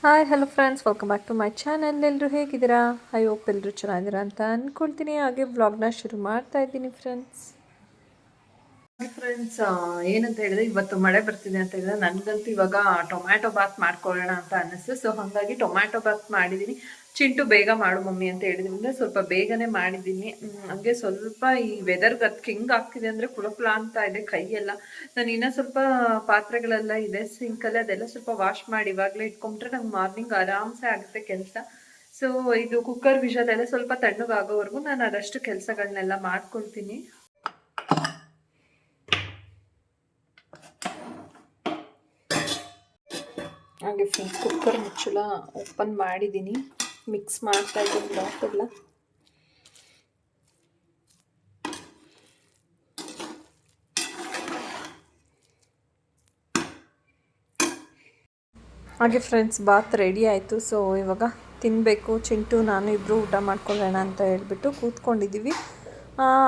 Hi hello friends, welcome back to my channel. ಎಲ್ಲರೂ ಹೇಗಿದ್ದೀರಾ? I hope ಎಲ್ಲರೂ ಚೆನ್ನಾಗಿದ್ದೀರಾ ಅಂತ ಅಂದ್ಕೊಳ್ತೀನಿ. ಹಾಗೆ ವ್ಲಾಗ್ನ ಶುರು ಮಾಡ್ತಾ ಇದ್ದೀನಿ ಫ್ರೆಂಡ್ಸ್. ಏನಂತ ಹೇಳಿದ್ರೆ, ಇವತ್ತು ಮಳೆ ಬರ್ತಿದೆ ಅಂತ ಹೇಳಿದ್ರೆ ನನಗಂತೂ ಇವಾಗ ಟೊಮ್ಯಾಟೊ ಬಾತ್ ಮಾಡ್ಕೊಳ್ಳೋಣ ಅಂತ ಅನ್ನಿಸ್ತು. ಸೊ ಹಾಗಾಗಿ ಟೊಮ್ಯಾಟೊ ಬಾತ್ ಮಾಡಿದ್ದೀನಿ. ಚಿಂಟು ಬೇಗ ಮಾಡು ಮಮ್ಮಿ ಅಂತ ಹೇಳಿದ್ರಿಂದ ಸ್ವಲ್ಪ ಬೇಗನೆ ಮಾಡಿದ್ದೀನಿ. ಹಂಗೆ ಸ್ವಲ್ಪ ಈ ವೆದರ್ಗೆ ಅದಕ್ಕೆ ಹೆಂಗೆ ಆಗ್ತಿದೆ ಅಂದರೆ ಕುಳಕುಳ ಅಂತ ಇದೆ ಕೈಯೆಲ್ಲ. ನಾನು ಇನ್ನೂ ಸ್ವಲ್ಪ ಪಾತ್ರೆಗಳೆಲ್ಲ ಇದೆ ಸಿಂಕಲ್ಲಿ, ಅದೆಲ್ಲ ಸ್ವಲ್ಪ ವಾಶ್ ಮಾಡಿ ಇವಾಗಲೇ ಇಟ್ಕೊಂಡ್ರೆ ನಂಗೆ ಮಾರ್ನಿಂಗ್ ಆರಾಮ್ಸೆ ಆಗುತ್ತೆ ಕೆಲಸ. ಸೊ ಇದು ಕುಕ್ಕರ್ ವಿಷಲ್ ಎಲ್ಲ ಸ್ವಲ್ಪ ತಣ್ಣಗಾಗೋವರೆಗೂ ನಾನು ಅದಷ್ಟು ಕೆಲಸಗಳನ್ನೆಲ್ಲ ಮಾಡ್ಕೊಳ್ತೀನಿ. ಹಾಗೆ ಫ್ರೆಂಡ್ಸ್, ಕುಕ್ಕರ್ ಮುಚ್ಚಳ ಓಪನ್ ಮಾಡಿದ್ದೀನಿ. ಮಿಕ್ಸ್ ಮಾಡ್ತಾ ಇದ್ದೀನಿ ಬಾತೆಲ್ಲ. ಹಾಗೆ ಫ್ರೆಂಡ್ಸ್, ಬಾತ್ ರೆಡಿ ಆಯಿತು. ಸೊ ಇವಾಗ ತಿನ್ನಬೇಕು. ಚಿಂಟು ನಾನು ಇಬ್ಬರು ಊಟ ಮಾಡ್ಕೊಳ್ಳೋಣ ಅಂತ ಹೇಳ್ಬಿಟ್ಟು ಕೂತ್ಕೊಂಡಿದ್ದೀವಿ.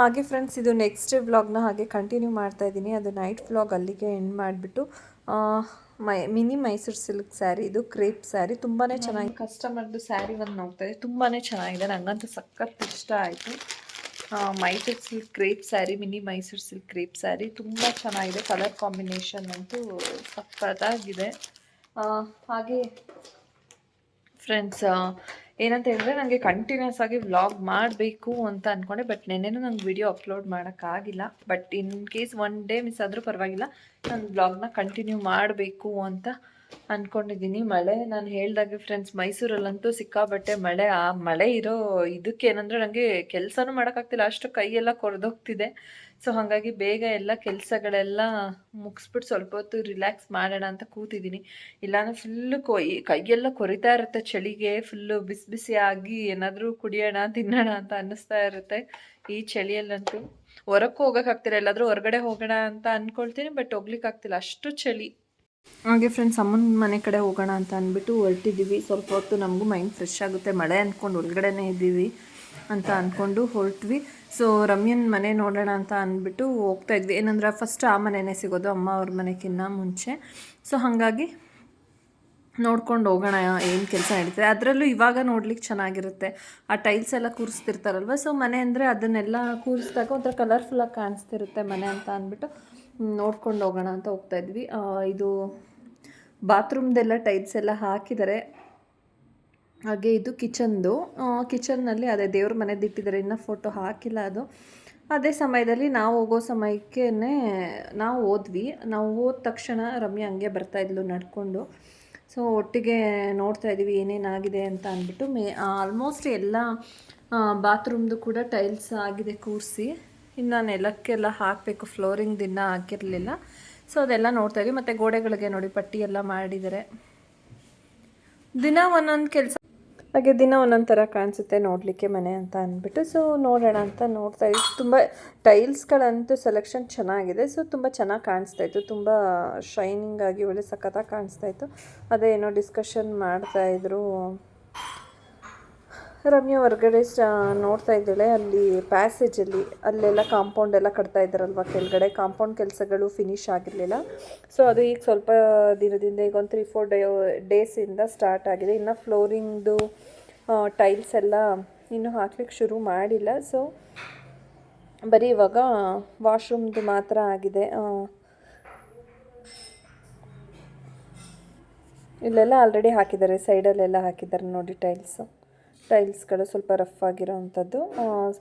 ಹಾಗೆ ಫ್ರೆಂಡ್ಸ್, ಇದು ನೆಕ್ಸ್ಟ್ ವ್ಲಾಗ್ನ ಹಾಗೆ ಕಂಟಿನ್ಯೂ ಮಾಡ್ತಾಯಿದ್ದೀನಿ. ಅದು ನೈಟ್ ವ್ಲಾಗ್ ಅಲ್ಲಿಗೆ ಎಂಡ್ ಮಾಡಿಬಿಟ್ಟು ಮಿನಿ ಮೈಸೂರು ಸಿಲ್ಕ್ ಸ್ಯಾರಿ, ಇದು ಕ್ರೇಪ್ ಸ್ಯಾರಿ ತುಂಬಾ ಚೆನ್ನಾಗಿ ಕಸ್ಟಮರ್ದು ಸ್ಯಾರಿ ಒಂದು ನೋಡ್ತಾಯಿದೆ. ತುಂಬಾ ಚೆನ್ನಾಗಿದೆ, ನನಗಂತೂ ಸಖತ್ ಇಷ್ಟ ಆಯಿತು. Mysuru silk crepe sari, mini Mysuru silk crepe sari ತುಂಬ ಚೆನ್ನಾಗಿದೆ. ಕಲರ್ ಕಾಂಬಿನೇಷನ್ ಅಂತೂ ಸಖತ್ತಾಗಿದೆ. ಹಾಗೆ ಫ್ರೆಂಡ್ಸ್, ಏನಂತ ಹೇಳಿದ್ರೆ ನನಗೆ ಕಂಟಿನ್ಯೂಸ್ ಆಗಿ ವ್ಲಾಗ್ ಮಾಡಬೇಕು ಅಂತ ಅಂದ್ಕೊಂಡೆ, ಬಟ್ ನೆನ್ನೆನೂ ನಂಗೆ ವಿಡಿಯೋ ಅಪ್ಲೋಡ್ ಮಾಡೋಕ್ಕಾಗಿಲ್ಲ. But in case one day miss ಆದರೂ ಪರವಾಗಿಲ್ಲ, ನಾನು ವ್ಲಾಗ್ನ ಕಂಟಿನ್ಯೂ ಮಾಡಬೇಕು ಅಂತ ಅಂದ್ಕೊಂಡಿದ್ದೀನಿ. ಮಳೆ ನಾನು ಹೇಳ್ದಾಗೆ ಫ್ರೆಂಡ್ಸ್, ಮೈಸೂರಲ್ಲಂತೂ ಸಿಕ್ಕಾಬಟ್ಟೆ ಮಳೆ. ಆ ಮಳೆ ಇರೋ ಇದಕ್ಕೆ ಏನಂದರೆ ನನಗೆ ಕೆಲಸನೂ ಮಾಡೋಕ್ಕಾಗ್ತಿಲ್ಲ, ಅಷ್ಟು ಕೈಯೆಲ್ಲ ಕೊರೆದೋಗ್ತಿದೆ. ಸೊ ಹಾಗಾಗಿ ಬೇಗ ಎಲ್ಲ ಕೆಲಸಗಳೆಲ್ಲ ಮುಗಿಸ್ಬಿಟ್ಟು ಸ್ವಲ್ಪ ಹೊತ್ತು ರಿಲ್ಯಾಕ್ಸ್ ಮಾಡೋಣ ಅಂತ ಕೂತಿದ್ದೀನಿ. ಇಲ್ಲಾಂದರೆ ಫುಲ್ಲು ಕೈಯೆಲ್ಲ ಕೊರಿತಾ ಇರುತ್ತೆ ಚಳಿಗೆ. ಫುಲ್ಲು ಬಿಸಿ ಬಿಸಿಯಾಗಿ ಏನಾದರೂ ಕುಡಿಯೋಣ ತಿನ್ನೋಣ ಅಂತ ಅನ್ನಿಸ್ತಾ ಇರುತ್ತೆ ಈ ಚಳಿಯಲ್ಲಂತೂ. ಹೊರಕ್ಕೂ ಹೋಗೋಕ್ಕಾಗ್ತಿಲ್ಲ. ಎಲ್ಲಾದರೂ ಹೊರಗಡೆ ಹೋಗೋಣ ಅಂತ ಅಂದ್ಕೊಳ್ತೀನಿ, ಬಟ್ ಹೋಗ್ಲಿಕ್ಕಾಗ್ತಿಲ್ಲ, ಅಷ್ಟು ಚಳಿ. ಹಾಗೆ ಫ್ರೆಂಡ್ಸ್, ಅಮ್ಮನ ಮನೆ ಕಡೆ ಹೋಗೋಣ ಅಂತ ಅಂದ್ಬಿಟ್ಟು ಹೊರಟಿದ್ದೀವಿ. ಸ್ವಲ್ಪ ಹೊತ್ತು ನಮಗೂ ಮೈಂಡ್ ಫ್ರೆಶ್ ಆಗುತ್ತೆ, ಮಳೆ ಅಂದ್ಕೊಂಡು ಒಳಗಡೆನೇ ಇದ್ದೀವಿ ಅಂತ ಅಂದ್ಕೊಂಡು ಹೊರಟ್ವಿ. ಸೊ ರಮ್ಯನ ಮನೆ ನೋಡೋಣ ಅಂತ ಅಂದ್ಬಿಟ್ಟು ಹೋಗ್ತಾಯಿದ್ವಿ. ಏನಂದ್ರೆ ಫಸ್ಟ್ ಆ ಮನೆಯೇ ಸಿಗೋದು ಅಮ್ಮ ಅವ್ರ ಮನೆಗಿನ್ನ ಮುಂಚೆ. ಸೊ ಹಾಗಾಗಿ ನೋಡ್ಕೊಂಡು ಹೋಗೋಣ ಏನು ಕೆಲಸ ನಡೀತದೆ. ಅದರಲ್ಲೂ ಇವಾಗ ನೋಡ್ಲಿಕ್ಕೆ ಚೆನ್ನಾಗಿರುತ್ತೆ, ಆ ಟೈಲ್ಸ್ ಎಲ್ಲ ಕೂರಿಸ್ತಿರ್ತಾರಲ್ವ. ಸೊ ಮನೆ ಅಂದರೆ ಅದನ್ನೆಲ್ಲ ಕೂರಿಸಿದಾಗ ಒಂಥರ ಕಲರ್ಫುಲ್ಲಾಗಿ ಕಾಣಿಸ್ತಿರುತ್ತೆ ಮನೆ ಅಂತ ಅಂದ್ಬಿಟ್ಟು ನೋಡ್ಕೊಂಡು ಹೋಗೋಣ ಅಂತ ಹೋಗ್ತಾಯಿದ್ವಿ. ಇದು ಬಾತ್ರೂಮ್ದೆಲ್ಲ ಟೈಲ್ಸ್ ಎಲ್ಲ ಹಾಕಿದ್ದಾರೆ. ಹಾಗೆ ಇದು ಕಿಚನ್ನಲ್ಲಿ ಅದೇ ದೇವ್ರ ಮನೆದು ಇಟ್ಟಿದ್ದಾರೆ, ಇನ್ನೂ ಫೋಟೋ ಹಾಕಿಲ್ಲ ಅದು. ಅದೇ ಸಮಯದಲ್ಲಿ ನಾವು ಹೋಗೋ ಸಮಯಕ್ಕೆ ನಾವು ಹೋದ್ವಿ. ನಾವು ಹೋದ ತಕ್ಷಣ ರಮ್ಯಾ ಹಂಗೆ ಬರ್ತಾಯಿದ್ಲು ನಡ್ಕೊಂಡು. ಸೊ ಒಟ್ಟಿಗೆ ನೋಡ್ತಾಯಿದ್ದೀವಿ ಏನೇನಾಗಿದೆ ಅಂತ ಅಂದ್ಬಿಟ್ಟು. ಆಲ್ಮೋಸ್ಟ್ ಎಲ್ಲ ಬಾತ್ರೂಮ್ದು ಕೂಡ ಟೈಲ್ಸ್ ಆಗಿದೆ ಕೂರಿಸಿ. ಇನ್ನು ನೆಲಕ್ಕೆಲ್ಲ ಹಾಕಬೇಕು, ಫ್ಲೋರಿಂಗ್ ದಿನ ಹಾಕಿರಲಿಲ್ಲ. ಸೊ ಅದೆಲ್ಲ ನೋಡ್ತಾಯಿದ್ವಿ. ಮತ್ತು ಗೋಡೆಗಳಿಗೆ ನೋಡಿ ಪಟ್ಟಿ ಎಲ್ಲ ಮಾಡಿದ್ದಾರೆ. ದಿನ ಒಂದೊಂದು ಕೆಲಸ, ಹಾಗೆ ದಿನ ಒಂದೊಂದು ಥರ ಕಾಣಿಸುತ್ತೆ ನೋಡಲಿಕ್ಕೆ ಮನೆ ಅಂತ ಅಂದ್ಬಿಟ್ಟು. ಸೊ ನೋಡೋಣ ಅಂತ ನೋಡ್ತಾಯಿದ್ವಿ. ತುಂಬ ಟೈಲ್ಸ್ಗಳಂತೂ ಸೆಲೆಕ್ಷನ್ ಚೆನ್ನಾಗಿದೆ. ಸೊ ತುಂಬ ಚೆನ್ನಾಗಿ ಕಾಣಿಸ್ತಾಯಿತ್ತು, ತುಂಬ ಶೈನಿಂಗ್ ಆಗಿ ಒಳ್ಳೆ ಸಖತ್ತಾಗಿ ಕಾಣಿಸ್ತಾಯಿತ್ತು. ಅದೇ ಏನೋ ಡಿಸ್ಕಷನ್ ಮಾಡ್ತಾಯಿದ್ರು. ರಮ್ಯಾ ಹೊರಗಡೆ ನೋಡ್ತಾ ಇದ್ದಾಳೆ. ಅಲ್ಲಿ ಪ್ಯಾಸೇಜಲ್ಲಿ ಅಲ್ಲೆಲ್ಲ ಕಾಂಪೌಂಡ್ ಎಲ್ಲ ಕಟ್ತಾ ಇದ್ದಾರಲ್ವ, ಕೆಳಗಡೆ ಕಾಂಪೌಂಡ್ ಕೆಲಸಗಳು ಫಿನಿಶ್ ಆಗಿರಲಿಲ್ಲ. ಸೊ ಅದು ಈಗ ಸ್ವಲ್ಪ ದಿನದಿಂದ, ಈಗ ಒಂದು 3-4 ಡೇಸಿಂದ ಸ್ಟಾರ್ಟ್ ಆಗಿದೆ. ಇನ್ನು ಫ್ಲೋರಿಂಗ್ದು ಟೈಲ್ಸ್ ಎಲ್ಲ ಇನ್ನೂ ಹಾಕ್ಲಿಕ್ಕೆ ಶುರು ಮಾಡಿಲ್ಲ. ಸೊ ಬರೀ ಇವಾಗ ವಾಶ್ರೂಮ್ದು ಮಾತ್ರ ಆಗಿದೆ. ಇಲ್ಲೆಲ್ಲ ಆಲ್ರೆಡಿ ಹಾಕಿದ್ದಾರೆ, ಸೈಡಲ್ಲೆಲ್ಲ ಹಾಕಿದ್ದಾರೆ ನೋಡಿ ಟೈಲ್ಸ್ಗಳು ಸ್ವಲ್ಪ ರಫ್ ಆಗಿರೋ ಅಂಥದ್ದು.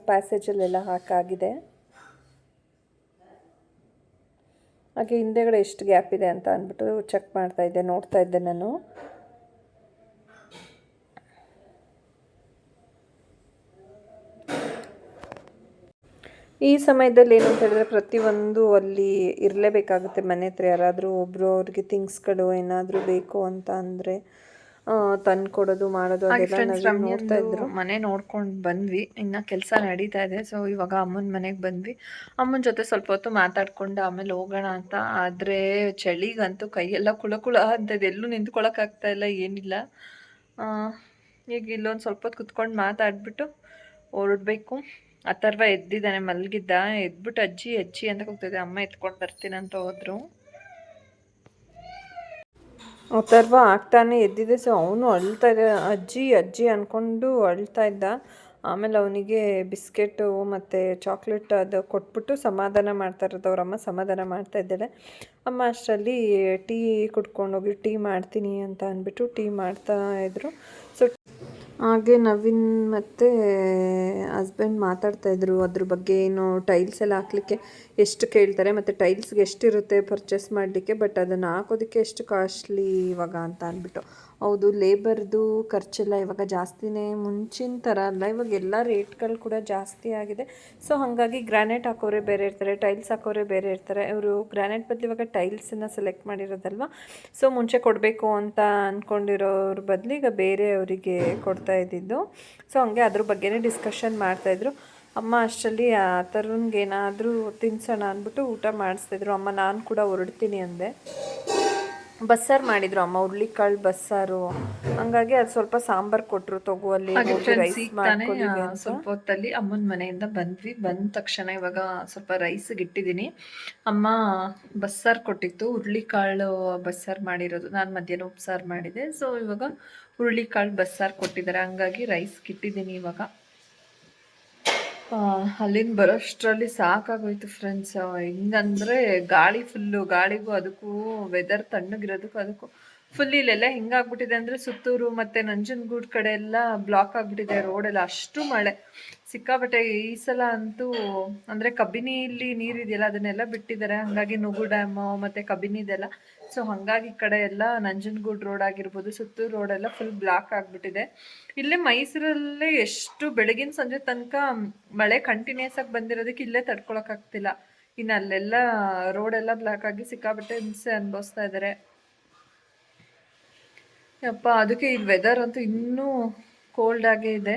ಪ್ಯಾಸೇಜಲ್ಲೆಲ್ಲ ಹಾಕಾಗಿದೆ. ಹಾಗೆ ಹಿಂದೆಗಡೆ ಎಷ್ಟು ಗ್ಯಾಪ್ ಇದೆ ಅಂತ ಅಂದ್ಬಿಟ್ಟು ಚೆಕ್ ನೋಡ್ತಾ ಇದ್ದೆ ನಾನು. ಈ ಸಮಯದಲ್ಲಿ ಏನು ಅಂತ ಹೇಳಿದ್ರೆ, ಪ್ರತಿಯೊಂದು ಅಲ್ಲಿ ಇರಲೇಬೇಕಾಗುತ್ತೆ. ಮನೆ ಹತ್ರ ಯಾರಾದರೂ ಒಬ್ಬರು ಅವ್ರಿಗೆ ಥಿಂಗ್ಸ್ಗಳು ಏನಾದರೂ ಬೇಕು ಅಂತ ಅಂದರೆ ತಂದು ಕೊಡೋದು ಮಾಡೋದು ಅದೆಲ್ಲ ನೋಡ್ತಾ ಇದ್ರು. ಮನೆ ನೋಡ್ಕೊಂಡು ಬಂದ್ವಿ, ಇನ್ನು ಕೆಲಸ ನಡೀತಾ ಇದೆ. ಸೊ ಇವಾಗ ಅಮ್ಮನ ಮನೆಗೆ ಬಂದ್ವಿ. ಅಮ್ಮನ ಜೊತೆ ಸ್ವಲ್ಪ ಹೊತ್ತು ಮಾತಾಡ್ಕೊಂಡು ಆಮೇಲೆ ಹೋಗೋಣ ಅಂತ. ಆದರೆ ಚಳಿಗಂತೂ ಕೈಯೆಲ್ಲ ಕುಳ ಅಂತದ್ದು, ಎಲ್ಲೂ ನಿಂತ್ಕೊಳ್ಳೋಕ್ಕಾಗ್ತಾ ಇಲ್ಲ, ಏನಿಲ್ಲ. ಈಗ ಇಲ್ಲೊಂದು ಸ್ವಲ್ಪ ಹೊತ್ತು ಕುತ್ಕೊಂಡು ಮಾತಾಡ್ಬಿಟ್ಟು ಹೊರಡಬೇಕು. ಅಥರ್ವ ಎದ್ದಿದ್ದಾನೆ, ಮಲಗಿದ್ದ. ಎದ್ಬಿಟ್ಟು ಅಜ್ಜಿ ಅಜ್ಜಿ ಅಂತ ಕೂಗ್ತಿದ್ದೆ. ಅಮ್ಮ ಎತ್ಕೊಂಡು ಬರ್ತೀನಿ ಅಂತ ಹೋದ್ರು. ಅಥರ್ವ ಆಗ್ತಾನೆ ಎದ್ದಿದೆ. ಸೊ ಅವನು ಅಳ್ತಾ ಇದ್ದ, ಅಜ್ಜಿ ಅಜ್ಜಿ ಅಂದ್ಕೊಂಡು ಅಳ್ತಾ ಇದ್ದ. ಆಮೇಲೆ ಅವನಿಗೆ ಬಿಸ್ಕೆಟು ಮತ್ತು ಚಾಕ್ಲೇಟ್ ಅದು ಕೊಟ್ಬಿಟ್ಟು ಸಮಾಧಾನ ಮಾಡ್ತಾ ಇರೋದು. ಅವರಮ್ಮ ಸಮಾಧಾನ ಮಾಡ್ತಾ ಇದ್ದಾಳೆ. ಅಮ್ಮ ಅಷ್ಟರಲ್ಲಿ ಟೀ ಕುಡ್ಕೊಂಡೋಗಿ ಟೀ ಮಾಡ್ತೀನಿ ಅಂತ ಅಂದ್ಬಿಟ್ಟು ಟೀ ಮಾಡ್ತಾಯಿದ್ರು. ಸೊ ಹಾಗೆ ನವೀನ್ ಮತ್ತು ಹಸ್ಬೆಂಡ್ ಮಾತಾಡ್ತಾಯಿದ್ರು ಅದ್ರ ಬಗ್ಗೆ. ಏನು ಟೈಲ್ಸ್ ಎಲ್ಲ ಹಾಕ್ಲಿಕ್ಕೆ ಎಷ್ಟು ಕೇಳ್ತಾರೆ ಮತ್ತು ಟೈಲ್ಸ್ಗೆ ಎಷ್ಟಿರುತ್ತೆ ಪರ್ಚೇಸ್ ಮಾಡಲಿಕ್ಕೆ, ಬಟ್ ಅದನ್ನು ಹಾಕೋದಕ್ಕೆ ಎಷ್ಟು ಕಾಸ್ಟ್ಲಿ ಇವಾಗ ಅಂತ ಅಂದ್ಬಿಟ್ಟು. ಹೌದು, ಲೇಬರ್ದು ಖರ್ಚೆಲ್ಲ ಇವಾಗ ಜಾಸ್ತಿನೇ, ಮುಂಚಿನ ಥರ ಅಲ್ಲ. ಇವಾಗ ಎಲ್ಲ ರೇಟ್ಗಳು ಕೂಡ ಜಾಸ್ತಿ ಆಗಿದೆ. ಸೊ ಹಾಗಾಗಿ ಗ್ರಾನೈಟ್ ಹಾಕೋರೆ ಬೇರೆ ಇರ್ತಾರೆ, ಟೈಲ್ಸ್ ಹಾಕೋರೆ ಬೇರೆ ಇರ್ತಾರೆ. ಇವರು ಗ್ರಾನೈಟ್ ಬದಲು ಇವಾಗ ಟೈಲ್ಸನ್ನು ಸೆಲೆಕ್ಟ್ ಮಾಡಿರೋದಲ್ವ. ಸೊ ಮುಂಚೆ ಕೊಡಬೇಕು ಅಂತ ಅಂದ್ಕೊಂಡಿರೋರ ಬದಲು ಈಗ ಬೇರೆ ಅವರಿಗೆ ಕೊಡ್ತಾ ಇದ್ದಿದ್ದು. ಸೊ ಹಂಗೆ ಅದ್ರ ಬಗ್ಗೆನೇ ಡಿಸ್ಕಷನ್ ಮಾಡ್ತಾಯಿದ್ರು. ಅಮ್ಮ ಅಷ್ಟರಲ್ಲಿ ತರುಣ್ಗೆ ಏನಾದರೂ ತಿನ್ಸೋಣ ಅಂದ್ಬಿಟ್ಟು ಊಟ ಮಾಡಿಸ್ತಿದ್ರು. ಅಮ್ಮ ನಾನು ಕೂಡ ಹೊರಡ್ತೀನಿ ಅಂದೆ. ಬಸ್ಸಾರು ಮಾಡಿದ್ರು ಅಮ್ಮ, ಹುರುಳಿಕಾಳು ಬಸ್ಸಾರು. ಹಂಗಾಗಿ ಅದು ಸ್ವಲ್ಪ ಸಾಂಬಾರು ಕೊಟ್ಟರು, ತಗೋ ಅಲ್ಲಿ ರೈಸ್ ಮಾಡ್ಕೊಂಡಿವಿ ಅಂತ. ಸ್ವಲ್ಪ ಹೊತ್ತಲ್ಲಿ ಅಮ್ಮನ ಮನೆಯಿಂದ ಬಂದ್ವಿ. ಬಂದ ತಕ್ಷಣ ಇವಾಗ ಸ್ವಲ್ಪ ರೈಸ್ಗೆ ಇಟ್ಟಿದ್ದೀನಿ. ಅಮ್ಮ ಬಸ್ಸಾರು ಕೊಟ್ಟಿತ್ತು, ಹುರುಳಿಕಾಳು ಬಸ್ಸಾರು ಮಾಡಿರೋದು. ನಾನು ಮಧ್ಯಾಹ್ನ ಉಪ್ಸಾರು ಮಾಡಿದೆ. ಸೊ ಇವಾಗ ಹುರುಳಿಕಾಳು ಬಸ್ಸಾರು ಕೊಟ್ಟಿದ್ದಾರೆ, ಹಂಗಾಗಿ ರೈಸ್ಗೆ ಇಟ್ಟಿದ್ದೀನಿ ಇವಾಗ. ಅಲ್ಲಿಂದ ಬರೋಷ್ಟರಲ್ಲಿ ಸಾಕಾಗೋಯ್ತು ಫ್ರೆಂಡ್ಸ್. ಹೆಂಗಂದರೆ ಗಾಳಿ ಫುಲ್ಲು, ಗಾಳಿಗೂ ಅದಕ್ಕೂ ವೆದರ್ ತಣ್ಣಗಿರೋದಕ್ಕೂ ಅದಕ್ಕೂ ಫುಲ್ ಇಲ್ಲೆಲ್ಲ ಹೆಂಗಾಗ್ಬಿಟ್ಟಿದೆ ಅಂದರೆ ಸುತ್ತೂರು ಮತ್ತು ನಂಜನಗೂಡು ಕಡೆ ಎಲ್ಲ ಬ್ಲಾಕ್ ಆಗಿಬಿಟ್ಟಿದೆ ರೋಡೆಲ್ಲ. ಅಷ್ಟು ಮಳೆ ಸಿಕ್ಕಾಬಟ್ಟೆ ಈ ಸಲ ಅಂತೂ. ಅಂದರೆ ಕಬಿನಿಯಲ್ಲಿ ನೀರಿದೆಯಲ್ಲ ಅದನ್ನೆಲ್ಲ ಬಿಟ್ಟಿದ್ದಾರೆ, ಹಾಗಾಗಿ ನುಗು ಡ್ಯಾಮು ಮತ್ತು ಕಬಿನಿದೆಲ್ಲ. ಸೊ ಹಾಗಾಗಿ ಈ ಕಡೆ ಎಲ್ಲ ನಂಜನಗೂಡು ರೋಡ್ ಆಗಿರ್ಬೋದು, ಸುತ್ತೂರು ರೋಡೆಲ್ಲ ಫುಲ್ ಬ್ಲಾಕ್ ಆಗಿಬಿಟ್ಟಿದೆ. ಇಲ್ಲೇ ಮೈಸೂರಲ್ಲೇ ಎಷ್ಟು ಬೆಳಗಿನ ಸಂಜೆ ತನಕ ಮಳೆ ಕಂಟಿನ್ಯೂಸ್ ಆಗಿ ಬಂದಿರೋದಕ್ಕೆ ಇಲ್ಲೇ ತಡ್ಕೊಳಕ್ಕಾಗ್ತಿಲ್ಲ. ಇನ್ನು ಅಲ್ಲೆಲ್ಲ ರೋಡೆಲ್ಲ ಬ್ಲಾಕ್ ಆಗಿ ಸಿಕ್ಕಾಬಟ್ಟೆ ಹಿಂಸೆ ಅನುಭವಿಸ್ತಾ ಇದ್ದಾರೆ. ಯಪ್ಪ, ಅದಕ್ಕೆ ಈ ವೆದರ್ ಅಂತೂ ಇನ್ನೂ ಕೋಲ್ಡ್ ಆಗೇ ಇದೆ.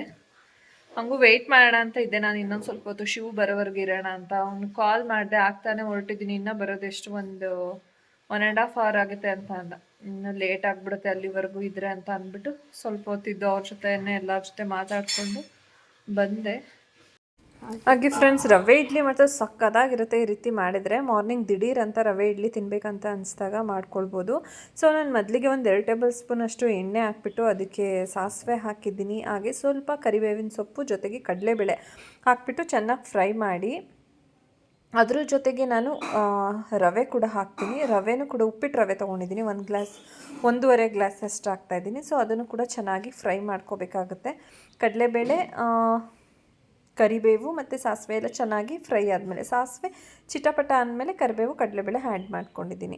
ಹಂಗೂ ವೆಯ್ಟ್ ಮಾಡೋಣ ಅಂತ ಇದ್ದೆ ನಾನು, ಇನ್ನೊಂದು ಸ್ವಲ್ಪ ಹೊತ್ತು ಶಿವ್ ಬರೋವರೆಗೆ ಇರೋಣ ಅಂತ. ಅವ್ನು ಕಾಲ್ ಮಾಡಿದೆ, ಆಗ್ತಾನೆ ಹೊರಟಿದ್ದೀನಿ, ಇನ್ನೂ ಬರೋದೆಷ್ಟು ಒಂದು 1.5 hour ಆಗುತ್ತೆ ಅಂತ ಅಂದ. ಇನ್ನು ಲೇಟ್ ಆಗಿಬಿಡುತ್ತೆ ಅಲ್ಲಿವರೆಗೂ ಇದ್ರೆ ಅಂತ ಅಂದ್ಬಿಟ್ಟು ಸ್ವಲ್ಪ ಹೊತ್ತಿದ್ದು ಅವ್ರ ಜೊತೆನೇ ಎಲ್ಲರ ಜೊತೆ ಮಾತಾಡಿಕೊಂಡು ಬಂದೆ. ಹಾಗೆ ಫ್ರೆಂಡ್ಸ್, ರವೆ ಇಡ್ಲಿ ಮತ್ತು ಸಕ್ಕತ್ತಾಗಿರುತ್ತೆ ಈ ರೀತಿ ಮಾಡಿದರೆ. ಮಾರ್ನಿಂಗ್ ದಿಢೀರ್ ಅಂತ ರವೆ ಇಡ್ಲಿ ತಿನ್ನಬೇಕಂತ ಅನಿಸ್ದಾಗ ಮಾಡ್ಕೊಳ್ಬೋದು. ಸೊ ನಾನು ಮೊದಲಿಗೆ ಒಂದು 2 ಟೇಬಲ್ ಸ್ಪೂನಷ್ಟು ಎಣ್ಣೆ ಹಾಕ್ಬಿಟ್ಟು ಅದಕ್ಕೆ ಸಾಸಿವೆ ಹಾಕಿದ್ದೀನಿ. ಹಾಗೆ ಸ್ವಲ್ಪ ಕರಿಬೇವಿನ ಸೊಪ್ಪು ಜೊತೆಗೆ ಕಡಲೆಬೇಳೆ ಹಾಕ್ಬಿಟ್ಟು ಚೆನ್ನಾಗಿ ಫ್ರೈ ಮಾಡಿ, ಅದ್ರ ಜೊತೆಗೆ ನಾನು ರವೆ ಕೂಡ ಹಾಕ್ತೀನಿ. ರವೆನೂ ಕೂಡ ಉಪ್ಪಿಟ್ಟು ರವೆ ತೊಗೊಂಡಿದ್ದೀನಿ, 1.5 ಗ್ಲಾಸ್ ಅಷ್ಟು ಹಾಕ್ತಾಯಿದ್ದೀನಿ. ಸೊ ಅದನ್ನು ಕೂಡ ಚೆನ್ನಾಗಿ ಫ್ರೈ ಮಾಡ್ಕೋಬೇಕಾಗುತ್ತೆ. ಕಡಲೆಬೇಳೆ, ಕರಿಬೇವು ಮತ್ತು ಸಾಸಿವೆ ಎಲ್ಲ ಚೆನ್ನಾಗಿ ಫ್ರೈ ಆದಮೇಲೆ, ಸಾಸಿವೆ ಚಿಟಪಟ ಆದಮೇಲೆ ಕರಿಬೇವು ಕಡಲೆಬೇಳೆ ಆ್ಯಡ್ ಮಾಡ್ಕೊಂಡಿದ್ದೀನಿ.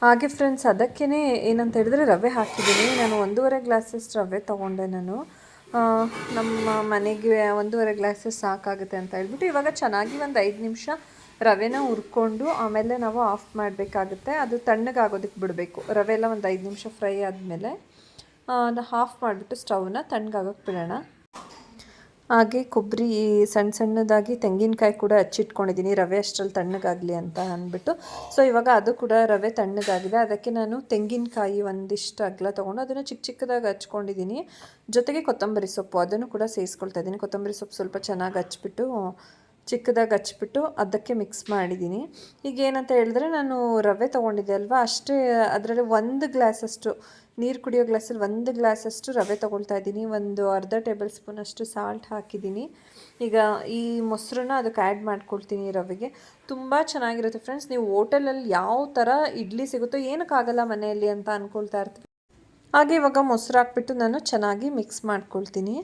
ಹಾಗೆ ಫ್ರೆಂಡ್ಸ್, ಅದಕ್ಕೇ ಏನಂತ ಹೇಳಿದ್ರೆ ರವೆ ಹಾಕಿದ್ದೀನಿ. ನಾನು 1.5 ಗ್ಲಾಸಷ್ಟು ರವೆ ತೊಗೊಂಡೆ ನಾನು. ನಮ್ಮ ಮನೆಗೆ 1.5 ಗ್ಲಾಸಸ್ ಸಾಕಾಗುತ್ತೆ ಅಂತ ಹೇಳ್ಬಿಟ್ಟು ಇವಾಗ ಚೆನ್ನಾಗಿ ಒಂದು 5 ನಿಮಿಷ ರವೆನ ಹುರ್ಕೊಂಡು ಆಮೇಲೆ ನಾವು ಆಫ್ ಮಾಡಬೇಕಾಗುತ್ತೆ. ಅದು ತಣ್ಣಗಾಗೋದಕ್ಕೆ ಬಿಡಬೇಕು. ರವೆ ಎಲ್ಲ ಒಂದು 5 ನಿಮಿಷ ಫ್ರೈ ಆದಮೇಲೆ ಆಫ್ ಮಾಡಿಬಿಟ್ಟು ಸ್ಟವ್ನ ತಣ್ಣಗಾಗೋಕ್ಕೆ ಬಿಡೋಣ. ಹಾಗೆ ಕೊಬ್ಬರಿ ಸಣ್ಣ ಸಣ್ಣದಾಗಿ ತೆಂಗಿನಕಾಯಿ ಕೂಡ ಹಚ್ಚಿಟ್ಕೊಂಡಿದ್ದೀನಿ, ರವೆ ಅಷ್ಟರಲ್ಲಿ ತಣ್ಣಗಾಗಲಿ ಅಂತ ಅಂದ್ಬಿಟ್ಟು. ಸೊ ಇವಾಗ ಅದು ಕೂಡ ರವೆ ತಣ್ಣಗಾಗಿದೆ. ಅದಕ್ಕೆ ನಾನು ತೆಂಗಿನಕಾಯಿ ಒಂದಿಷ್ಟು ಅಗಲ ತೊಗೊಂಡು ಅದನ್ನು ಚಿಕ್ಕ ಚಿಕ್ಕದಾಗಿ ಹಚ್ಕೊಂಡಿದ್ದೀನಿ. ಜೊತೆಗೆ ಕೊತ್ತಂಬರಿ ಸೊಪ್ಪು ಅದನ್ನು ಕೂಡ ಸೇರಿಸ್ಕೊಳ್ತಾ ಇದ್ದೀನಿ. ಕೊತ್ತಂಬರಿ ಸೊಪ್ಪು ಸ್ವಲ್ಪ ಚೆನ್ನಾಗಿ ಚಿಕ್ಕದಾಗಿ ಹಚ್ಬಿಟ್ಟು ಅದಕ್ಕೆ ಮಿಕ್ಸ್ ಮಾಡಿದ್ದೀನಿ. ಈಗ ಏನಂತ ಹೇಳಿದ್ರೆ, ನಾನು ರವೆ ತೊಗೊಂಡಿದ್ದೆ ಅಲ್ವಾ, ಅಷ್ಟೇ ಅದರಲ್ಲಿ 1 ಗ್ಲಾಸಷ್ಟು ನೀರು ಕುಡಿಯೋ ಗ್ಲಾಸಲ್ಲಿ 1 ಗ್ಲಾಸಷ್ಟು ರವೆ ತೊಗೊಳ್ತಾ ಇದ್ದೀನಿ. ಒಂದು ಅರ್ಧ ಟೇಬಲ್ ಸ್ಪೂನಷ್ಟು ಸಾಲ್ಟ್ ಹಾಕಿದ್ದೀನಿ. ಈಗ ಈ ಮೊಸರನ್ನ ಅದಕ್ಕೆ ಆ್ಯಡ್ ಮಾಡ್ಕೊಳ್ತೀನಿ ರವೆಗೆ. ತುಂಬ ಚೆನ್ನಾಗಿರುತ್ತೆ ಫ್ರೆಂಡ್ಸ್. ನೀವು ಹೋಟೆಲಲ್ಲಿ ಯಾವ ಥರ ಇಡ್ಲಿ ಸಿಗುತ್ತೋ ಏನಕ್ಕಾಗಲ್ಲ ಮನೆಯಲ್ಲಿ ಅಂತ ಅಂದ್ಕೊಳ್ತಾ ಇರ್ತೀವಿ. ಹಾಗೆ ಇವಾಗ ಮೊಸರು ಹಾಕ್ಬಿಟ್ಟು ನಾನು ಚೆನ್ನಾಗಿ ಮಿಕ್ಸ್ ಮಾಡ್ಕೊಳ್ತೀನಿ.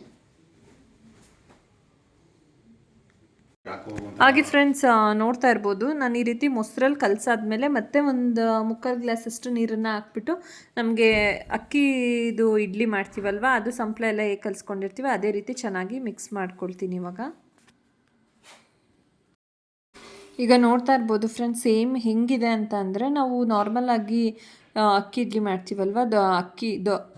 ಹಾಗೆ ಫ್ರೆಂಡ್ಸ್, ನೋಡ್ತಾ ಇರ್ಬೋದು, ನಾನು ಈ ರೀತಿ ಮೊಸರಲ್ಲಿ ಕಲಸಾದ್ಮೇಲೆ ಮತ್ತೆ ಒಂದು 3/4 ಗ್ಲಾಸಷ್ಟು ನೀರನ್ನು ಹಾಕ್ಬಿಟ್ಟು, ನಮಗೆ ಅಕ್ಕಿದು ಇಡ್ಲಿ ಮಾಡ್ತೀವಲ್ವ, ಅದು ಸಂಪ್ಳ ಎಲ್ಲ ಹೇಗೆ ಕಲಿಸ್ಕೊಂಡಿರ್ತೀವಿ ಅದೇ ರೀತಿ ಚೆನ್ನಾಗಿ ಮಿಕ್ಸ್ ಮಾಡ್ಕೊಳ್ತೀನಿ ಇವಾಗ. ಈಗ ನೋಡ್ತಾ ಇರ್ಬೋದು ಫ್ರೆಂಡ್ಸ್, ಸೇಮ್ ಹೆಂಗಿದೆ ಅಂತ ಅಂದರೆ, ನಾವು ನಾರ್ಮಲಾಗಿ ಅಕ್ಕಿ ಇಡ್ಲಿ ಮಾಡ್ತೀವಲ್ವ, ಅದು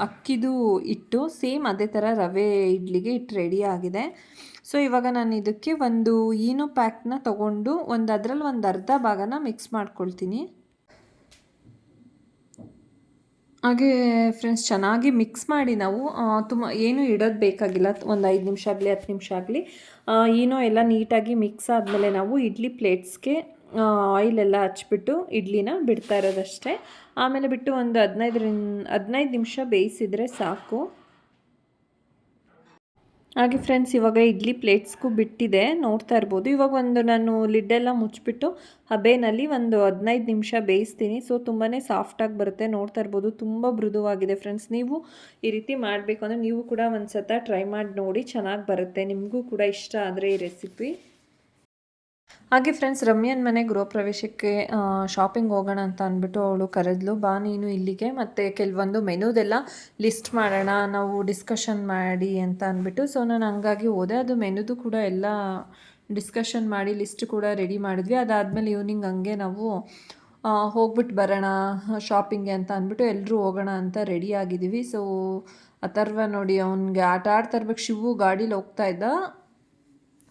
ಅಕ್ಕಿದು ಹಿಟ್ಟು ಸೇಮ್ ಅದೇ ಥರ ರವೆ ಇಡ್ಲಿಗೆ ಹಿಟ್ಟು ರೆಡಿ ಆಗಿದೆ. ಸೊ ಇವಾಗ ನಾನು ಇದಕ್ಕೆ ಒಂದು ಈನೋ ಪ್ಯಾಕ್ನ ತೊಗೊಂಡು ಅದರಲ್ಲಿ ಒಂದು ಅರ್ಧ ಭಾಗನ ಮಿಕ್ಸ್ ಮಾಡ್ಕೊಳ್ತೀನಿ. ಹಾಗೆ ಫ್ರೆಂಡ್ಸ್, ಚೆನ್ನಾಗಿ ಮಿಕ್ಸ್ ಮಾಡಿ ನಾವು ಏನು ಇಡೋದು ಬೇಕಾಗಿಲ್ಲ. ಒಂದು 5 ನಿಮಿಷ ಆಗಲಿ 10 ನಿಮಿಷ ಆಗಲಿ ಈನೋ ಎಲ್ಲ ನೀಟಾಗಿ ಮಿಕ್ಸ್ ಆದಮೇಲೆ ನಾವು ಇಡ್ಲಿ ಪ್ಲೇಟ್ಸ್ಗೆ ಆಯಿಲೆಲ್ಲ ಹಚ್ಬಿಟ್ಟು ಇಡ್ಲಿನ ಬಿಡ್ತಾ ಇರೋದಷ್ಟೇ. ಆಮೇಲೆ ಬಿಟ್ಟು ಒಂದು 15 ನಿಮಿಷ ಬೇಯಿಸಿದರೆ ಸಾಕು. ಹಾಗೆ ಫ್ರೆಂಡ್ಸ್, ಇವಾಗ ಇಡ್ಲಿ ಪ್ಲೇಟ್ಸ್ಗೂ ಬಿಟ್ಟಿದೆ, ನೋಡ್ತಾ ಇರ್ಬೋದು. ಇವಾಗ ನಾನು ಲಿಡ್ಡೆಲ್ಲ ಮುಚ್ಚಿಬಿಟ್ಟು ಹಬೆನಲ್ಲಿ ಒಂದು 15 ನಿಮಿಷ ಬೇಯಿಸ್ತೀನಿ. ಸೊ ತುಂಬಾ ಸಾಫ್ಟಾಗಿ ಬರುತ್ತೆ, ನೋಡ್ತಾ ಇರ್ಬೋದು. ತುಂಬ ಮೃದುವಾಗಿದೆ ಫ್ರೆಂಡ್ಸ್. ನೀವು ಈ ರೀತಿ ಮಾಡಬೇಕು ಅಂದರೆ ನೀವು ಕೂಡ ಒಂದು ಸತ ಟ್ರೈ ಮಾಡಿ ನೋಡಿ, ಚೆನ್ನಾಗಿ ಬರುತ್ತೆ. ನಿಮಗೂ ಕೂಡ ಇಷ್ಟ ಆದರೆ ಈ ರೆಸಿಪಿ. ಹಾಗೆ ಫ್ರೆಂಡ್ಸ್, ರಮ್ಯನ ಮನೆ ಗೃಹ ಪ್ರವೇಶಕ್ಕೆ ಶಾಪಿಂಗ್ ಹೋಗೋಣ ಅಂತ ಅಂದ್ಬಿಟ್ಟು ಅವಳು ಕರೆದ್ಲು, ಬಾ ನೀನು ಇಲ್ಲಿಗೆ, ಮತ್ತು ಕೆಲವೊಂದು ಮೆನುದೆಲ್ಲ ಲಿಸ್ಟ್ ಮಾಡೋಣ, ನಾವು ಡಿಸ್ಕಷನ್ ಮಾಡಿ ಅಂತ ಅಂದ್ಬಿಟ್ಟು. ಸೊ ನಾನು ಹಂಗಾಗಿ ಹೋದೆ. ಅದು ಮೆನುದು ಕೂಡ ಎಲ್ಲ ಡಿಸ್ಕಷನ್ ಮಾಡಿ ಲಿಸ್ಟ್ ಕೂಡ ರೆಡಿ ಮಾಡಿದ್ವಿ. ಅದಾದಮೇಲೆ ಈವ್ನಿಂಗ್ ಹಂಗೆ ನಾವು ಹೋಗ್ಬಿಟ್ಟು ಬರೋಣ ಶಾಪಿಂಗ್ಗೆ ಅಂತ ಅಂದ್ಬಿಟ್ಟು ಎಲ್ಲರೂ ಹೋಗೋಣ ಅಂತ ರೆಡಿ ಆಗಿದ್ದೀವಿ. ಸೊ ಅಥರ್ವ ನೋಡಿ, ಅವನಿಗೆ ಆಟ ಆಡ್ತಾ ಇರ್ಬೇಕು. ಶಿವು ಗಾಡೀಲಿ ಹೋಗ್ತಾ ಇದ್ದ,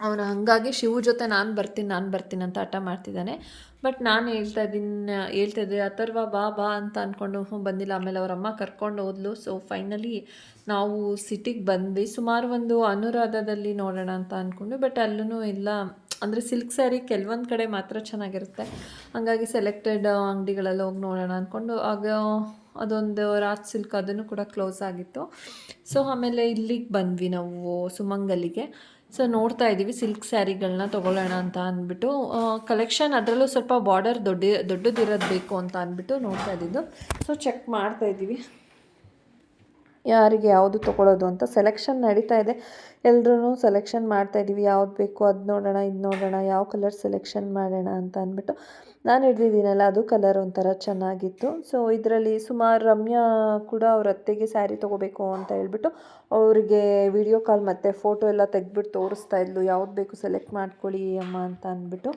ಅವನು ಹಾಗಾಗಿ ಶಿವು ಜೊತೆ ನಾನು ಬರ್ತೀನಿ ಅಂತ ಹಠ ಮಾಡ್ತಿದ್ದಾನೆ. ಬಟ್ ನಾನು ಹೇಳ್ತಾಯಿದ್ದೆ ಅಥರ್ವ ಬಾ ಅಂತ ಅಂದ್ಕೊಂಡು ಬಂದಿಲ್ಲ. ಆಮೇಲೆ ಅವರಮ್ಮ ಕರ್ಕೊಂಡು ಹೋದ್ಲು. ಸೊ ಫೈನಲಿ ನಾವು ಸಿಟಿಗೆ ಬಂದ್ವಿ. ಸುಮಾರು ಒಂದು ಅನುರಾಧದಲ್ಲಿ ನೋಡೋಣ ಅಂತ ಅಂದ್ಕೊಂಡು, ಬಟ್ ಅಲ್ಲೂ ಇಲ್ಲ, ಅಂದರೆ ಸಿಲ್ಕ್ ಸ್ಯಾರಿ ಕೆಲವೊಂದು ಕಡೆ ಮಾತ್ರ ಚೆನ್ನಾಗಿರುತ್ತೆ. ಹಾಗಾಗಿ ಸೆಲೆಕ್ಟೆಡ್ ಅಂಗಡಿಗಳಲ್ಲಿ ಹೋಗಿ ನೋಡೋಣ ಅಂದ್ಕೊಂಡು, ಆಗ ಅದೊಂದು ರಾಜ್ ಸಿಲ್ಕ್ ಅದನ್ನು ಕೂಡ ಕ್ಲೋಸ್ ಆಗಿತ್ತು. ಸೊ ಆಮೇಲೆ ಇಲ್ಲಿಗೆ ಬಂದ್ವಿ ನಾವು ಸುಮಂಗಲಿಗೆ. ಸೊ ನೋಡ್ತಾ ಇದ್ದೀವಿ ಸಿಲ್ಕ್ ಸ್ಯಾರಿಗಳನ್ನ ತೊಗೊಳ್ಳೋಣ ಅಂತ ಅಂದ್ಬಿಟ್ಟು. ಕಲೆಕ್ಷನ್ ಅದರಲ್ಲೂ ಸ್ವಲ್ಪ ಬಾರ್ಡರ್ ದೊಡ್ಡದಿರೋದು ಬೇಕು ಅಂತ ಅಂದ್ಬಿಟ್ಟು ನೋಡ್ತಾ ಇದ್ದಿದ್ದು. ಸೊ ಚೆಕ್ ಮಾಡ್ತಾ ಇದ್ದೀವಿ ಯಾರಿಗೆ ಯಾವುದು ತೊಗೊಳ್ಳೋದು ಅಂತ. ಸೆಲೆಕ್ಷನ್ ನಡೀತಾ ಇದೆ, ಎಲ್ಲರೂ ಸೆಲೆಕ್ಷನ್ ಮಾಡ್ತಾಯಿದ್ದೀವಿ. ಯಾವ್ದು ಬೇಕು ಅದು ನೋಡೋಣ, ಇದು ನೋಡೋಣ, ಯಾವ ಕಲರ್ ಸೆಲೆಕ್ಷನ್ ಮಾಡೋಣ ಅಂತ ಅಂದ್ಬಿಟ್ಟು. ನಾನು ಹಿಡ್ದಿದ್ದೀನಲ್ಲ, ಅದು ಕಲರ್ ಒಂಥರ ಚೆನ್ನಾಗಿತ್ತು. ಸೊ ಇದರಲ್ಲಿ ಸುಮಾರು ರಮ್ಯಾ ಕೂಡ ಅವ್ರ ಅತ್ತೆಗೆ ಸ್ಯಾರಿ ತೊಗೋಬೇಕು ಅಂತ ಹೇಳ್ಬಿಟ್ಟು ಅವರಿಗೆ ವಿಡಿಯೋ ಕಾಲ್ ಮತ್ತು ಫೋಟೋ ಎಲ್ಲ ತೆಗೆದ್ಬಿಟ್ಟು ತೋರಿಸ್ತಾ ಇದ್ಲು, ಯಾವ್ದು ಬೇಕು ಸೆಲೆಕ್ಟ್ ಮಾಡ್ಕೊಳ್ಳಿ ಅಮ್ಮ ಅಂತ ಅಂದ್ಬಿಟ್ಟು.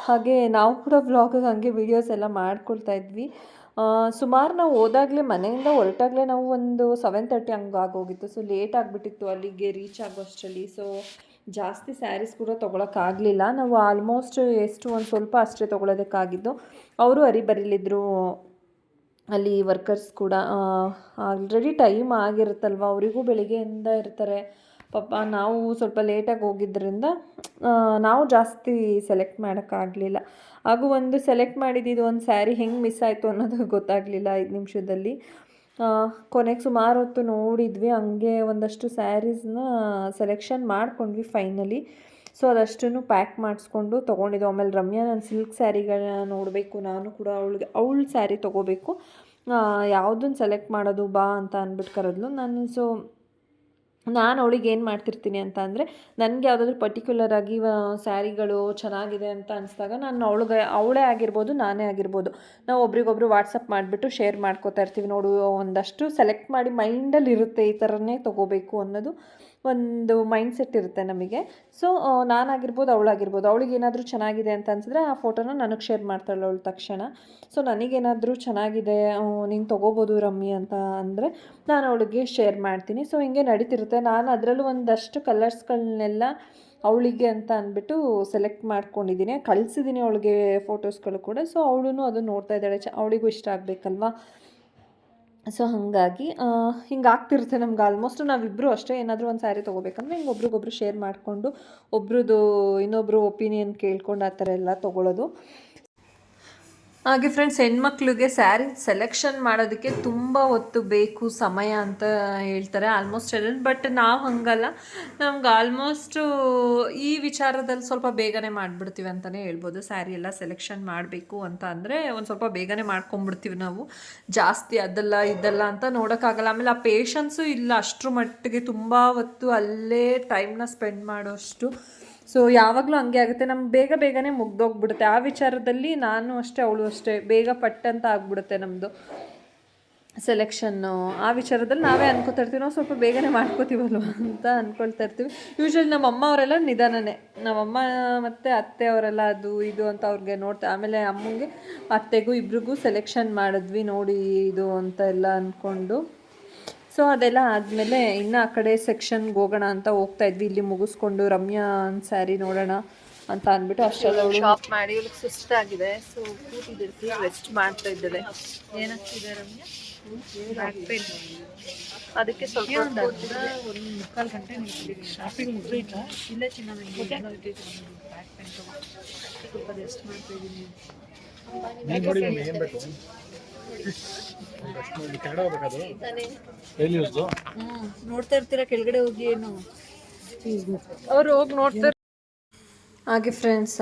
ಹಾಗೆ ನಾವು ಕೂಡ ವ್ಲಾಗಿಗೆ ಹಂಗೆ ವೀಡಿಯೋಸ್ ಎಲ್ಲ ಮಾಡ್ಕೊಳ್ತಾ ಇದ್ವಿ. ಸುಮಾರು ನಾವು ಹೋದಾಗಲೇ ಮನೆಯಿಂದ ಹೊರಟಾಗಲೇ ನಾವು ಒಂದು 7:30 ಹಂಗೆ ಆಗೋಗಿತ್ತು. ಸೊ ಲೇಟ್ ಆಗಿಬಿಟ್ಟಿತ್ತು ಅಲ್ಲಿಗೆ ರೀಚ್ ಆಗೋಷ್ಟರಲ್ಲಿ. ಸೊ ಜಾಸ್ತಿ ಸ್ಯಾರೀಸ್ ಕೂಡ ತೊಗೊಳಕ್ಕಾಗಲಿಲ್ಲ. ನಾವು ಆಲ್ಮೋಸ್ಟ್ ಒಂದು ಸ್ವಲ್ಪ ಅಷ್ಟೇ ತೊಗೊಳೋದಕ್ಕಾಗಿದ್ದು. ಅವರು ಹರಿಬರಿಲಿದ್ರು ಅಲ್ಲಿ ವರ್ಕರ್ಸ್ ಕೂಡ. ಆಲ್ರೆಡಿ ಟೈಮ್ ಆಗಿರುತ್ತಲ್ವ, ಅವರಿಗೂ ಬೆಳಿಗ್ಗೆಯಿಂದ ಇರ್ತಾರೆ ಪಾಪ. ನಾವು ಸ್ವಲ್ಪ ಲೇಟಾಗಿ ಹೋಗಿದ್ದರಿಂದ ನಾವು ಜಾಸ್ತಿ ಸೆಲೆಕ್ಟ್ ಮಾಡೋಕ್ಕಾಗಲಿಲ್ಲ. ಹಾಗೂ ಒಂದು ಸೆಲೆಕ್ಟ್ ಮಾಡಿದ್ದು ಒಂದು ಸ್ಯಾರಿ ಹೆಂಗೆ ಮಿಸ್ ಆಯಿತು ಅನ್ನೋದು ಗೊತ್ತಾಗಲಿಲ್ಲ 5 ನಿಮಿಷದಲ್ಲಿ. ಕೊನೆಗೆ ಸುಮಾರು ಹೊತ್ತು ನೋಡಿದ್ವಿ, ಹಂಗೆ ಒಂದಷ್ಟು ಸ್ಯಾರೀಸ್ನ ಸೆಲೆಕ್ಷನ್ ಮಾಡ್ಕೊಂಡ್ವಿ ಫೈನಲಿ. ಸೊ ಅದಷ್ಟನ್ನು ಪ್ಯಾಕ್ ಮಾಡಿಸ್ಕೊಂಡು ತೊಗೊಂಡಿದ್ದು. ಆಮೇಲೆ ರಮ್ಯಾ ನಾನು ಸಿಲ್ಕ್ ಸ್ಯಾರಿಗಳನ್ನ ನೋಡಬೇಕು, ನಾನು ಕೂಡ ಅವಳ ಸ್ಯಾರಿ ತೊಗೋಬೇಕು, ಯಾವುದನ್ನು ಸೆಲೆಕ್ಟ್ ಮಾಡೋದು ಬಾ ಅಂತ ಅಂದ್ಬಿಟ್ಟು ಕರೆದ್ಲು. ನಾನು ಅವಳಿಗೆ ಏನು ಮಾಡ್ತಿರ್ತೀನಿ ಅಂತ ಅಂದರೆ, ನನಗೆ ಯಾವುದಾದ್ರೂ ಪರ್ಟಿಕ್ಯುಲರಾಗಿ ಸ್ಯಾರಿಗಳು ಚೆನ್ನಾಗಿದೆ ಅಂತ ಅನಿಸ್ದಾಗ ನಾನು ಅವಳೇ ಆಗಿರ್ಬೋದು, ನಾನೇ ಆಗಿರ್ಬೋದು, ನಾವು ಒಬ್ರಿಗೊಬ್ರು ವಾಟ್ಸಪ್ ಮಾಡಿಬಿಟ್ಟು ಶೇರ್ ಮಾಡ್ಕೋತಾ ಇರ್ತೀವಿ. ನೋಡು, ಒಂದಷ್ಟು ಸೆಲೆಕ್ಟ್ ಮಾಡಿ ಮೈಂಡಲ್ಲಿ ಇರುತ್ತೆ, ಈ ಥರನೇ ತೊಗೋಬೇಕು ಅನ್ನೋದು ಒಂದು ಮೈಂಡ್ಸೆಟ್ ಇರುತ್ತೆ ನಮಗೆ. ಸೊ ನಾನಾಗಿರ್ಬೋದು, ಅವಳಾಗಿರ್ಬೋದು, ಅವಳಿಗೆ ಏನಾದರೂ ಚೆನ್ನಾಗಿದೆ ಅಂತ ಅನಿಸಿದ್ರೆ ಆ ಫೋಟೋನ ನನಗೆ ಶೇರ್ ಮಾಡ್ತಾಳೆ ಅವಳು ತಕ್ಷಣ. ಸೊ ನನಗೇನಾದರೂ ಚೆನ್ನಾಗಿದೆ, ನೀನು ತೊಗೋಬೋದು ರಮ್ಮಿ ಅಂತ ಅಂದರೆ ನಾನು ಅವಳಿಗೆ ಶೇರ್ ಮಾಡ್ತೀನಿ. ಸೊ ಹಿಂಗೆ ನಡೀತಿರುತ್ತೆ. ನಾನು ಅದರಲ್ಲೂ ಒಂದಷ್ಟು ಕಲರ್ಸ್ಗಳನ್ನೆಲ್ಲ ಅವಳಿಗೆ ಅಂತ ಅಂದ್ಬಿಟ್ಟು ಸೆಲೆಕ್ಟ್ ಮಾಡ್ಕೊಂಡಿದ್ದೀನಿ, ಕಳಿಸಿದ್ದೀನಿ ಅವಳಿಗೆ ಫೋಟೋಸ್ಗಳು ಕೂಡ. ಸೊ ಅವಳು ಅದನ್ನು ನೋಡ್ತಾ ಇದ್ದಾಳೆ, ಅವಳಿಗೂ ಇಷ್ಟ ಆಗಬೇಕಲ್ವಾ. ಸೊ ಹಾಗಾಗಿ ಹಿಂಗೆ ಆಗ್ತಿರುತ್ತೆ ನಮ್ಗೆ. ಆಲ್ಮೋಸ್ಟ್ ನಾವಿಬ್ಬರು ಅಷ್ಟೇ, ಏನಾದರೂ ಒಂದು ಸ್ಯಾರಿ ತೊಗೋಬೇಕಂದ್ರೆ ಹಿಂಗೆ ಒಬ್ರಿಗೊಬ್ರು ಶೇರ್ ಮಾಡಿಕೊಂಡು ಒಬ್ರದ್ದು ಇನ್ನೊಬ್ಬರು ಒಪಿನಿಯನ್ ಕೇಳ್ಕೊಂಡು ಆ ಥರ ಎಲ್ಲ ತೊಗೊಳ್ಳೋದು. ಹಾಗೆ ಫ್ರೆಂಡ್ಸ್, ಹೆಣ್ಮಕ್ಳಿಗೆ ಸ್ಯಾರಿ ಸೆಲೆಕ್ಷನ್ ಮಾಡೋದಕ್ಕೆ ತುಂಬ ಹೊತ್ತು ಬೇಕು, ಸಮಯ ಅಂತ ಹೇಳ್ತಾರೆ ಆಲ್ಮೋಸ್ಟ್ ಎಲ್ಲ. ಬಟ್ ನಾವು ಹಂಗಲ್ಲ, ನಮ್ಗೆ ಆಲ್ಮೋಸ್ಟು ಈ ವಿಚಾರದಲ್ಲಿ ಸ್ವಲ್ಪ ಬೇಗನೆ ಮಾಡಿಬಿಡ್ತೀವಿ ಅಂತಲೇ ಹೇಳ್ಬೋದು. ಸ್ಯಾರಿ ಎಲ್ಲ ಸೆಲೆಕ್ಷನ್ ಮಾಡಬೇಕು ಅಂತ ಅಂದರೆ ಒಂದು ಸ್ವಲ್ಪ ಬೇಗನೆ ಮಾಡ್ಕೊಂಬಿಡ್ತೀವಿ ನಾವು. ಜಾಸ್ತಿ ಅದಲ್ಲ ಇದಲ್ಲ ಅಂತ ನೋಡೋಕ್ಕಾಗಲ್ಲ. ಆಮೇಲೆ ಆ ಪೇಷನ್ಸು ಇಲ್ಲ ಅಷ್ಟರ ಮಟ್ಟಿಗೆ ತುಂಬ ಹೊತ್ತು ಅಲ್ಲೇ ಟೈಮ್ನ ಸ್ಪೆಂಡ್ ಮಾಡೋಷ್ಟು. ಸೊ ಯಾವಾಗಲೂ ಹಂಗೆ ಆಗುತ್ತೆ, ನಮ್ಗೆ ಬೇಗನೆ ಮುಗ್ದೋಗ್ಬಿಡುತ್ತೆ. ಆ ವಿಚಾರದಲ್ಲಿ ನಾನು ಅಷ್ಟೇ, ಅವಳು ಅಷ್ಟೇ, ಬೇಗ ಪಟ್ಟಂತ ಆಗ್ಬಿಡುತ್ತೆ ನಮ್ಮದು ಸೆಲೆಕ್ಷನ್ನು. ಆ ವಿಚಾರದಲ್ಲಿ ನಾವೇ ಅನ್ಕೋತಾ ಇರ್ತೀವಿ, ನಾವು ಸ್ವಲ್ಪ ಬೇಗನೆ ಮಾಡ್ಕೋತೀವಲ್ವ ಅಂತ ಅಂದ್ಕೊಳ್ತಾ ಇರ್ತೀವಿ. ಯೂಶ್ವಲಿ ನಮ್ಮ ಅಮ್ಮ ಅವರೆಲ್ಲ ನಿಧಾನನೇ, ನಮ್ಮಮ್ಮ ಮತ್ತು ಅತ್ತೆ ಅವರೆಲ್ಲ ಅದು ಇದು ಅಂತ ಅವ್ರಿಗೆ ನೋಡ್ತಾ. ಆಮೇಲೆ ಅಮ್ಮಂಗೆ ಅತ್ತೆಗೂ ಇಬ್ರಿಗೂ ಸೆಲೆಕ್ಷನ್ ಮಾಡಿದ್ವಿ, ನೋಡಿ ಇದು ಅಂತ ಎಲ್ಲ ಅಂದ್ಕೊಂಡು. ಸೊ ಅದೆಲ್ಲ ಆದಮೇಲೆ ಇನ್ನು ಆ ಕಡೆ ಸೆಕ್ಷನ್ಗೆ ಹೋಗೋಣ ಅಂತ ಹೋಗ್ತಾ ಇದ್ವಿ. ಇಲ್ಲಿ ಮುಗಿಸ್ಕೊಂಡು ರಮ್ಯಾ ಸ್ಯಾರಿ ನೋಡೋಣ ಅಂತ ಅಂದ್ಬಿಟ್ಟು ಅಷ್ಟೆಲ್ಲ ಶಾಪ್ ಮಾಡಿ ಇವಳಿಗೆ ಸುಸ್ತಾಗಿದೆ. ಸೊ ಕೂತಿದ್ದಿರ್ತೀವಿ, ರೆಸ್ಟ್ ಮಾಡ್ತಾ ಇದ್ದಾಳೆ. ಏನಾಗ್ತಿದೆ ರಮ್ಯಾ? ಬ್ಯಾಕ್ ಪೇನ್, ಅದಕ್ಕೆ ಸ್ವಲ್ಪ ಒಂದು ಮುಕ್ಕಾಲು ಗಂಟೆ ನಿಂತಿದ್ದೀವಿ. ಶಾಪಿಂಗ್ ಮುಗ್ದೈತಾ? ಇಲ್ಲ ಚಿನ್ನ, ನನಗೆ ಬ್ಯಾಕ್ ಪೇನ್ ಸ್ವಲ್ಪ ರೆಸ್ಟ್ ಮಾಡ್ತಾ ಇದ್ದೀನಿ. ನೀನು ನೋಡಿ ಮಮ್ಮಿ ಏನು ಬೇಕು? ಕೆಳಗಡೆ ಹೋಗ್ಬೇಕದು ಡೈಲಿ ಯೂಸ್ದು. ನೋಡ್ತಾ ಇರ್ತೀರಾ ಕೆಳಗಡೆ ಹೋಗಿ, ಏನು ಅವ್ರು ಹೋಗಿ ನೋಡ್ತಾರೆ. ಹಾಗೆ ಫ್ರೆಂಡ್ಸ್,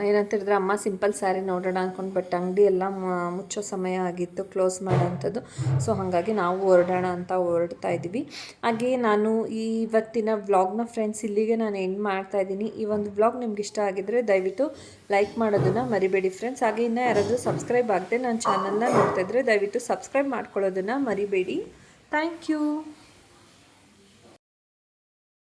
ಏನಂತ ಹೇಳಿದ್ರೆ ಅಮ್ಮ ಸಿಂಪಲ್ ಸ್ಯಾರಿ ನೋಡೋಣ ಅಂದ್ಕೊಂಡು, ಬಟ್ ಅಂಗಡಿ ಎಲ್ಲ ಮುಚ್ಚೋ ಸಮಯ ಆಗಿತ್ತು, ಕ್ಲೋಸ್ ಮಾಡೋಂಥದ್ದು. ಸೊ ಹಾಗಾಗಿ ನಾವು ಹೊರಡೋಣ ಅಂತ ಹೊರಡ್ತಾ ಇದ್ದೀವಿ. ಹಾಗೆ ನಾನು ಇವತ್ತಿನ ವ್ಲಾಗ್ನ ಫ್ರೆಂಡ್ಸ್ ಇಲ್ಲಿಗೆ ನಾನು ಎಂಡ್ ಮಾಡ್ತಾ ಇದ್ದೀನಿ. ಈ ಒಂದು ವ್ಲಾಗ್ ನಿಮ್ಗೆ ಇಷ್ಟ ಆಗಿದ್ದರೆ ದಯವಿಟ್ಟು ಲೈಕ್ ಮಾಡೋದನ್ನು ಮರಿಬೇಡಿ ಫ್ರೆಂಡ್ಸ್. ಹಾಗೆ ಇನ್ನೂ ಯಾರಾದರೂ ಸಬ್ಸ್ಕ್ರೈಬ್ ಆಗದೆ ನನ್ನ ಚಾನಲ್ನ ನೋಡ್ತಾ ಇದ್ದರೆ ದಯವಿಟ್ಟು ಸಬ್ಸ್ಕ್ರೈಬ್ ಮಾಡ್ಕೊಳ್ಳೋದನ್ನು ಮರಿಬೇಡಿ. Thank you.